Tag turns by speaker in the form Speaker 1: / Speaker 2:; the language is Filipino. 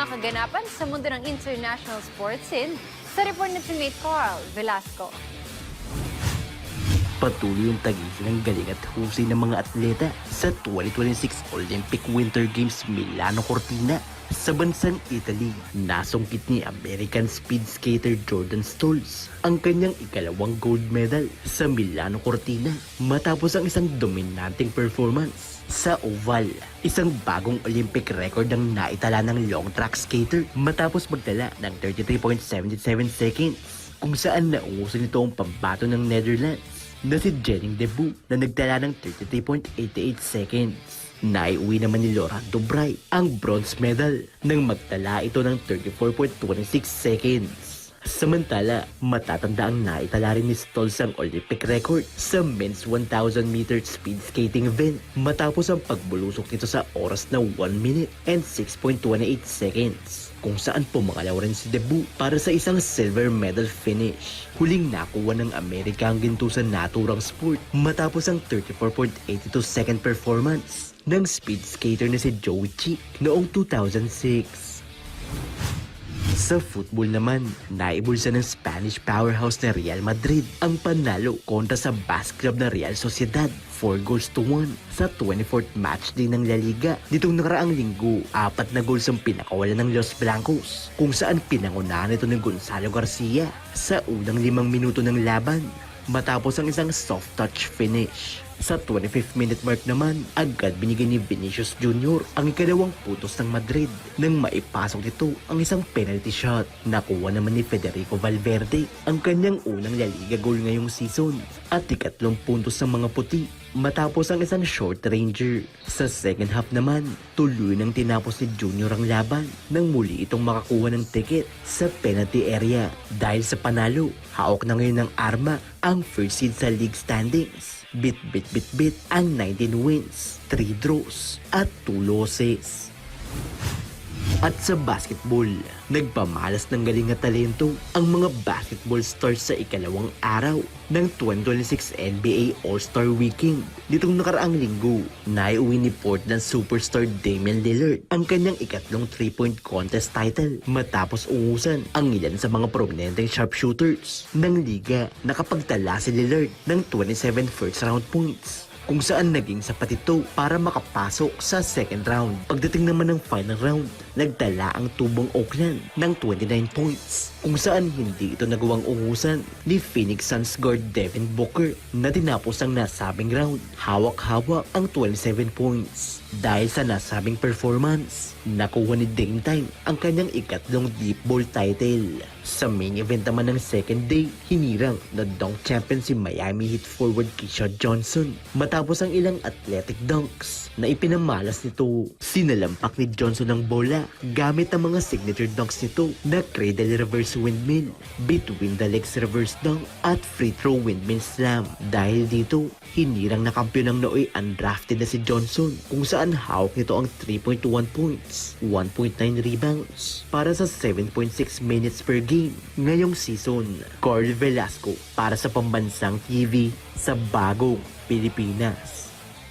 Speaker 1: mga kaganapan sa mundo ng international sports scene sa report ng teammate Carl Velasco.
Speaker 2: Patuloy yung tagisin ng galing at husay ng mga atleta sa 2026 Olympic Winter Games Milano Cortina sa bansang Italy. Nasungkit ni American speed skater Jordan Stolz ang kanyang ikalawang gold medal sa Milano Cortina matapos ang isang dominanteng performance sa oval. Isang bagong Olympic record ang naitala ng long track skater matapos magdala ng 33.77 seconds kung saan naungusan nito ang pambato ng Netherlands na si Jenning Debu na nagtala ng 33.88 seconds. Naiuwi naman ni Laurent Dubray ang bronze medal nang magtala ito ng 34.26 seconds. Samantala, matatanda ang naitala rin ni Stolz ang Olympic record sa men's 1,000 meter speed skating event matapos ang pagbulusok nito sa oras na 1 minute and 6.28 seconds, kung saan pumangalaw rin si Debu para sa isang silver medal finish. Huling nakuha ng Amerika ang ginto sa naturang sport matapos ang 34.82 second performance ng speed skater na si Joey Chick noong 2006. Sa football naman, naibulsa ng Spanish powerhouse na Real Madrid ang panalo kontra sa Basque Club na Real Sociedad 4-1 sa 24th matchday ng La Liga. Nitong nakaraang linggo, 4 na goals ang pinakawalan ng Los Blancos, kung saan pinangunahan ito ng Gonzalo Garcia sa unang 5 minuto ng laban matapos ang isang soft touch finish. Sa 25th minute mark naman, agad binigay ni Vinicius Jr. ang ikalawang putos ng Madrid nang maipasok nito ang isang penalty shot. Nakuha naman ni Federico Valverde ang kanyang unang La Liga goal ngayong season at 3 puntos ng mga puti matapos ang isang short ranger. Sa second half naman, tuloy nang tinapos ni Junior ang laban nang muli itong makakuha ng ticket sa penalty area. Dahil sa panalo, hawak na ngayon ng Arma ang first seed sa league standings. Bit ang 19 wins, 3 draws at 2 losses. At sa basketball, nagpamalas ng galing at talento ang mga basketball stars sa ikalawang araw ng 2026 NBA All-Star Weekend. Nitong nakaraang linggo, naiuwi ni Portland superstar Damian Lillard ang kanyang ikatlong 3-point contest title matapos ungusan ang ilan sa mga prominenteng sharpshooters ng liga. Nakapagtala si Lillard ng 27 first round points, kung saan naging sapat ito para makapasok sa second round. Pagdating naman ng final round, nagtala ang tubong Oakland ng 29 points, kung saan hindi ito nagawang ungusan ni Phoenix Suns guard Devin Booker na tinapos ang nasabing round. Hawak-hawak ang 27 points. Dahil sa nasabing performance, nakuha ni Dame Time ang kanyang ikatlong deep ball title. Sa main event naman ng second day, hinirang na dunk champion si Miami Heat forward Keyshawn Johnson matapos ang ilang athletic dunks na ipinamalas nito. Sinalampak ni Johnson ang bola gamit ang mga signature dunks nito na cradle reverse windmill, between the legs reverse dunk at free throw windmill slam. Dahil dito, hinirang na kampiyon ng nooy undrafted na si Johnson, kung saan hawak nito ang 3.1 points, 1.9 rebounds para sa 7.6 minutes per game ngayong season. Carl Velasco para sa Pambansang TV sa Bagong Pilipinas.